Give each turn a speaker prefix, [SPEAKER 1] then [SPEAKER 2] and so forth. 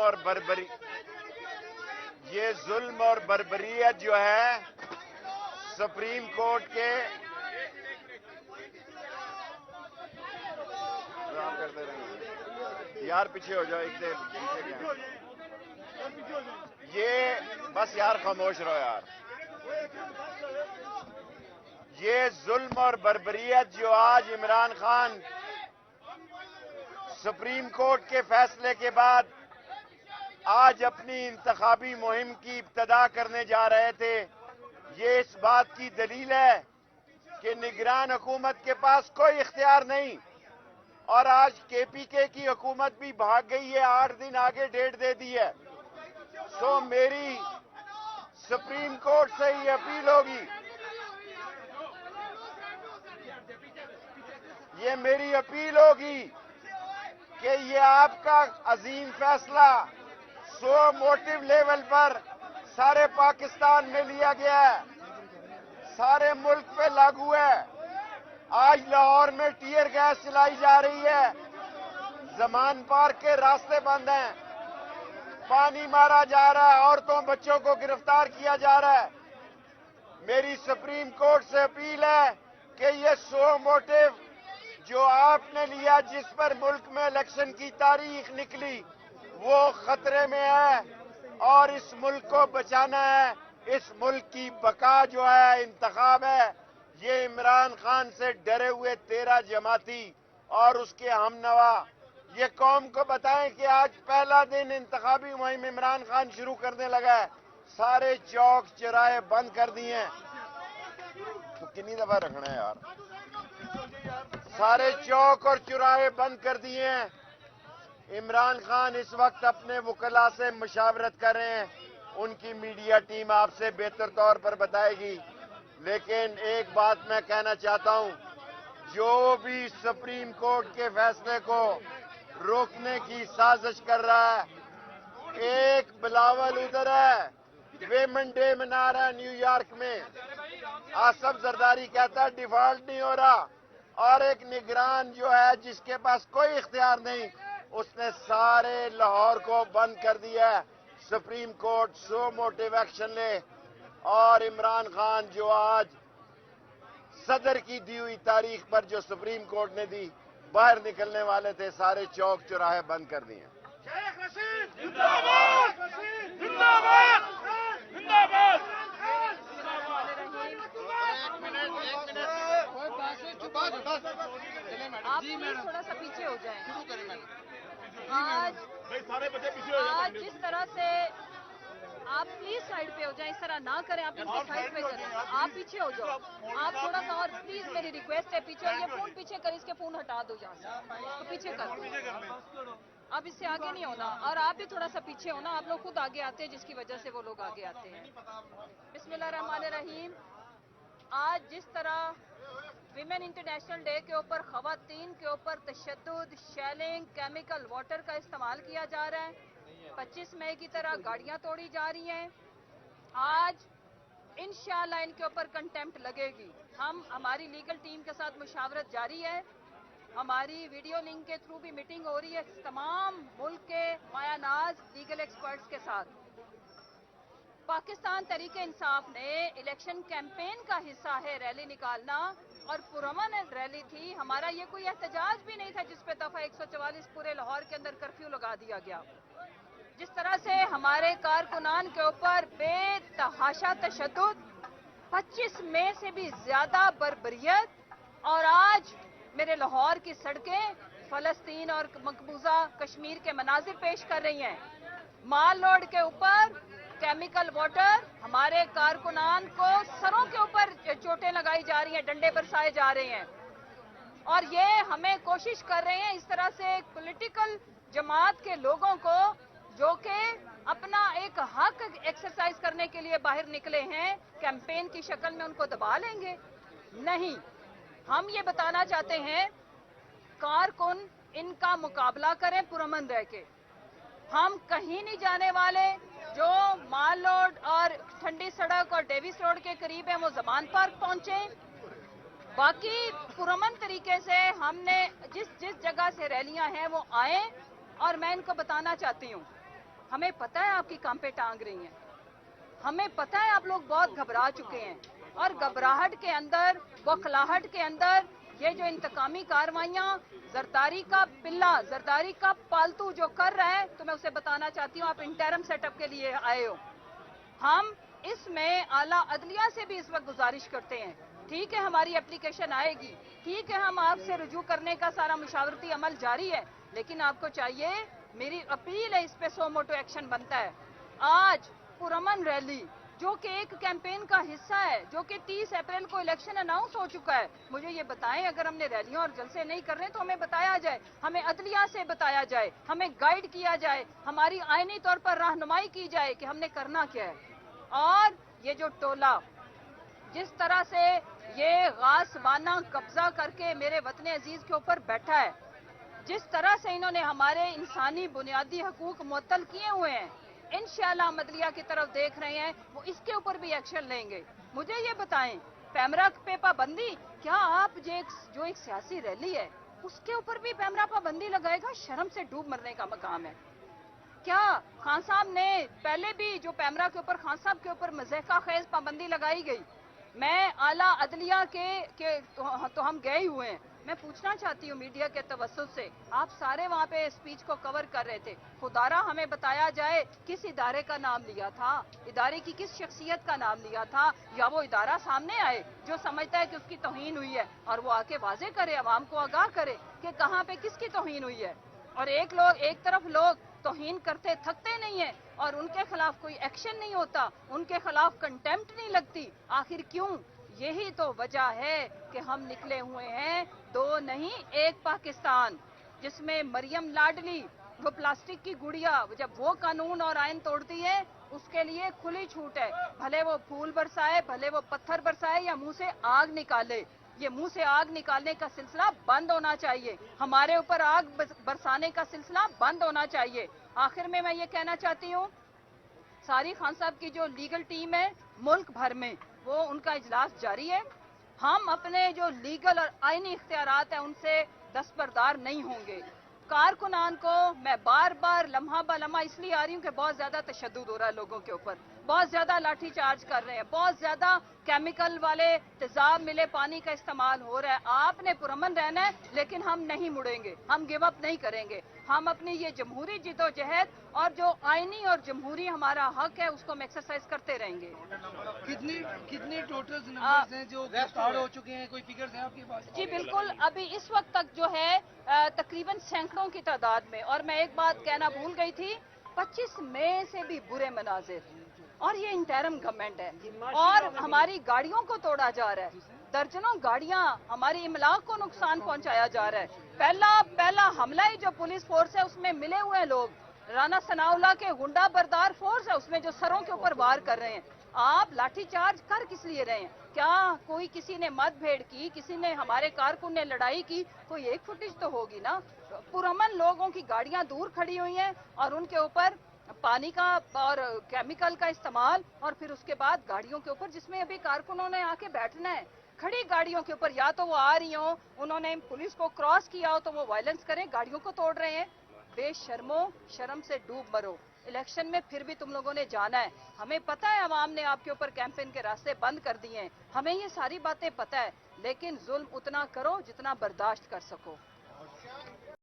[SPEAKER 1] اور بربریت جو ہے سپریم کورٹ کے یار پیچھے ہو جاؤ ایک دیر یہ بس یار خاموش رہو یار. یہ ظلم اور بربریت جو آج عمران خان سپریم کورٹ کے فیصلے کے بعد آج اپنی انتخابی مہم کی ابتدا کرنے جا رہے تھے، یہ اس بات کی دلیل ہے کہ نگران حکومت کے پاس کوئی اختیار نہیں، اور آج کے پی کے کی حکومت بھی بھاگ گئی ہے، 8 دن آگے ڈیٹ دے دی ہے. سو میری سپریم کورٹ سے یہ اپیل ہوگی، یہ میری اپیل ہوگی کہ یہ آپ کا عظیم فیصلہ موٹو لیول پر سارے پاکستان میں لیا گیا ہے، سارے ملک پہ لاگو ہے. آج لاہور میں ٹیئر گیس چلائی جا رہی ہے، زمان پارک کے راستے بند ہیں، پانی مارا جا رہا ہے، عورتوں بچوں کو گرفتار کیا جا رہا ہے. میری سپریم کورٹ سے اپیل ہے کہ یہ موٹو جو آپ نے لیا، جس پر ملک میں الیکشن کی تاریخ نکلی، وہ خطرے میں ہے، اور اس ملک کو بچانا ہے. اس ملک کی بقا جو ہے انتخاب ہے. یہ عمران خان سے ڈرے ہوئے 13 جماعتی اور اس کے ہم نوا یہ قوم کو بتائیں کہ آج پہلا دن انتخابی مہم عمران خان شروع کرنے لگا ہے. سارے چوک چوراہے بند کر دیے ہیں. تو کتنی دفعہ رکھنا ہے یار؟ سارے چوک اور چوراہے بند کر دیے ہیں. عمران خان اس وقت اپنے وکلاء سے مشاورت کر رہے ہیں، ان کی میڈیا ٹیم آپ سے بہتر طور پر بتائے گی. لیکن ایک بات میں کہنا چاہتا ہوں، جو بھی سپریم کورٹ کے فیصلے کو روکنے کی سازش کر رہا ہے، ایک بلاول ادھر ہے، ویمن ڈے منا رہا ہے نیو یارک میں، آصف زرداری کہتا ہے ڈیفالٹ نہیں ہو رہا، اور ایک نگران جو ہے جس کے پاس کوئی اختیار نہیں، اس نے سارے لاہور کو بند کر دیا ہے. سپریم کورٹ موٹو ایکشن لے، اور عمران خان جو آج صدر کی دی ہوئی تاریخ پر جو سپریم کورٹ نے دی، باہر نکلنے والے تھے، سارے چوک چوراہے بند کر دیے.
[SPEAKER 2] آپ تھوڑا سا پیچھے ہو جائیں. آج جس طرح سے آپ پلیز سائڈ پہ ہو جائیں، اس طرح نہ کریں، آپ ان کے سائڈ پہ چلیں، آپ پیچھے ہو جاؤ. آپ تھوڑا سا اور پلیز میری ریکویسٹ ہے پیچھے ہو. یہ فون پیچھے کر، اس کے فون ہٹا دو جہاں سے، تو پیچھے کر. اب اس سے آگے نہیں ہونا، اور آپ بھی تھوڑا سا پیچھے ہونا. آپ لوگ خود آگے آتے ہیں جس کی وجہ سے وہ لوگ آگے آتے ہیں. بسم اللہ الرحمن الرحیم. آج جس طرح ویمن انٹرنیشنل ڈے کے اوپر خواتین کے اوپر تشدد، شیلنگ، کیمیکل واٹر کا استعمال کیا جا رہا ہے، 25 مئی کی طرح گاڑیاں توڑی جا رہی ہیں، آج انشاءاللہ ان کے اوپر کنٹیمپٹ لگے گی. ہماری لیگل ٹیم کے ساتھ مشاورت جاری ہے. ہماری ویڈیو لنک کے تھرو بھی میٹنگ ہو رہی ہے تمام ملک کے مایہ ناز لیگل ایکسپرٹس کے ساتھ. پاکستان تحریک انصاف نے الیکشن کیمپین کا حصہ ہے ریلی نکالنا، اور پرامن ریلی تھی. ہمارا یہ کوئی احتجاج بھی نہیں تھا جس پہ دفعہ 144 پورے لاہور کے اندر کرفیو لگا دیا گیا. جس طرح سے ہمارے کارکنان کے اوپر بے تحاشا تشدد، 25 مئی سے بھی زیادہ بربریت، اور آج میرے لاہور کی سڑکیں فلسطین اور مقبوضہ کشمیر کے مناظر پیش کر رہی ہیں. مال روڈ کے اوپر کیمیکل واٹر، ہمارے کارکنان کو سروں کے اوپر چوٹیں لگائی جا رہی ہیں، ڈنڈے برسائے جا رہے ہیں، اور یہ ہمیں کوشش کر رہے ہیں اس طرح سے ایک پولیٹیکل جماعت کے لوگوں کو جو کہ اپنا ایک حق ایکسرسائز کرنے کے لیے باہر نکلے ہیں، کیمپین کی شکل میں ان کو دبا لیں گے. نہیں، ہم یہ بتانا چاہتے ہیں کارکن ان کا مقابلہ کریں پرامن رہ کے. ہم کہیں نہیں جانے والے. جو مال روڈ اور ٹھنڈی سڑک اور ڈیوس روڈ کے قریب ہیں وہ زمان پارک پہنچیں. باقی پرامن طریقے سے ہم نے جس جگہ سے ریلیاں ہیں وہ آئیں. اور میں ان کو بتانا چاہتی ہوں हमें पता है आपकी कांपे टांग रही हैं, हमें पता है आप लोग बहुत घबरा चुके हैं, और घबराहट के अंदर, बौखलाहट के अंदर ये जो इंतकामी कार्रवाइयां जरदारी का पिल्ला, जरदारी का पालतू जो कर रहा है, तो मैं उसे बताना चाहती हूँ आप इंटरम सेटअप के लिए आए हो। हम इसमें आला अदलिया से भी इस वक्त गुजारिश करते हैं, ठीक है हमारी एप्लीकेशन आएगी, ठीक है हम आपसे रुजू करने का सारा मुशावरती अमल जारी है, लेकिन आपको चाहिए, मेरी अपील है, इस पे सो मोटो एक्शन बनता है। आज पुरअमन रैली जो कि एक कैंपेन का हिस्सा है, जो कि 30 अप्रैल को इलेक्शन अनाउंस हो चुका है, मुझे ये बताएं, अगर हमने रैलियां और जलसे नहीं कर रहे तो हमें बताया जाए, हमें अदलिया से बताया जाए, हमें गाइड किया जाए, हमारी आईनी तौर पर रहनुमाई की जाए कि हमने करना क्या है। और ये जो टोला जिस तरह से ये गासबाना कब्जा करके मेरे वतन अजीज के ऊपर बैठा है, जिस तरह से इन्होंने हमारे इंसानी बुनियादी हकूक मुअत्तल किए हुए हैं, इंशाअल्लाह हम अदलिया की तरफ देख रहे हैं, वो इसके ऊपर भी एक्शन लेंगे। मुझे ये बताएं, पैमरा पे पाबंदी, क्या आप जो एक सियासी रैली है उसके ऊपर भी पैमरा पाबंदी लगाएगा? शर्म से डूब मरने का मकाम है। क्या खान साहब ने पहले भी जो पैमरा के ऊपर खान साहब के ऊपर मज़हका खेज पाबंदी लगाई गई, मैं आला अदलिया के तो हम गए ही हुए हैं। मैं पूछना चाहती हूँ मीडिया के तवस्सुत से, आप सारे वहाँ पे स्पीच को कवर कर रहे थे, खुदारा हमें बताया जाए किस इदारे का नाम लिया था, इदारे की किस शख्सियत का नाम लिया था, या वो इदारा सामने आए जो समझता है कि उसकी तौहीन हुई है और वो आके वाजे करे, अवाम को आगाह करे कि कहाँ पे किसकी तौहीन हुई है। और एक तरफ लोग तौहीन करते थकते नहीं है और उनके खिलाफ कोई एक्शन नहीं होता, उनके खिलाफ कंटेम्प्ट नहीं लगती। आखिर क्यों? यही तो वजह है कि हम निकले हुए हैं दो नहीं एक पाकिस्तान, जिसमें मरियम लाडली वो प्लास्टिक की गुड़िया जब वो कानून और आयन तोड़ती है उसके लिए खुली छूट है, भले वो फूल बरसाए, भले वो पत्थर बरसाए या मुंह से आग निकाले। ये मुंह से आग निकालने का सिलसिला बंद होना चाहिए, हमारे ऊपर आग बरसाने का सिलसिला बंद होना चाहिए। आखिर में मैं ये कहना चाहती हूँ, सारी खान साहब की जो लीगल टीम है मुल्क भर में, वो उनका इजलास जारी है। हम अपने जो लीगल और आईनी इख्तियारात हैं उनसे दस्तबरदार नहीं होंगे। कारकुनान को मैं बार बार लम्हा ब लम्हा इसलिए आ रही हूँ कि बहुत ज्यादा तशद्दुद हो रहा है लोगों के ऊपर, बहुत ज्यादा लाठी चार्ज कर रहे हैं, बहुत ज्यादा केमिकल वाले तेजाब मिले पानी का इस्तेमाल हो रहा है। आपने पुरअमन रहना है, लेकिन हम नहीं मुड़ेंगे, हम गिव अप नहीं करेंगे। हम अपनी ये जमहूरी जिदोजहद और जो आईनी और जमहूरी हमारा हक है उसको हम एक्सरसाइज करते रहेंगे।
[SPEAKER 3] कितने टोटल नंबर्स हैं जो गिरफ्तार हो चुके हैं, कोई फिगर्स हैं आपके पास?
[SPEAKER 2] जी बिल्कुल, अभी इस वक्त तक जो है तकरीबन सैकड़ों की तादाद में। और मैं एक बात कहना भूल गई थी, 25 मई से भी बुरे मनाजिर, और ये इंटरम गवर्नमेंट है और हमारी गाड़ियों को तोड़ा जा रहा है, दर्जनों गाड़ियां, हमारी इमलाक को नुकसान पहुंचाया जा रहा है। पहला हमला ही जो पुलिस फोर्स है उसमें मिले हुए लोग राना सनाउल्लाह के गुंडा बरदार फोर्स है, उसमें जो सरों के ऊपर वार कर रहे हैं। आप लाठीचार्ज कर किस लिए रहे हैं? क्या कोई किसी ने मतभेड़ की, किसी ने हमारे कारकुन ने लड़ाई की? कोई एक फुटेज तो होगी ना। पुरअमन लोगों की गाड़ियां दूर खड़ी हुई हैं और उनके ऊपर पानी का और केमिकल का इस्तेमाल, और फिर उसके बाद गाड़ियों के ऊपर जिसमें अभी कारकुनों ने आके बैठना है, खड़ी गाड़ियों के ऊपर या तो वो आ रही हो, उन्होंने पुलिस को क्रॉस किया हो तो वो वायलेंस करें, गाड़ियों को तोड़ रहे हैं। बेशर्मो, शर्म से डूब मरो। इलेक्शन में फिर भी तुम लोगों ने जाना है, हमें पता है अवाम ने आपके ऊपर कैंपेन के रास्ते बंद कर दिए हैं, हमें ये सारी बातें पता है, लेकिन जुल्म उतना करो जितना बर्दाश्त कर सको।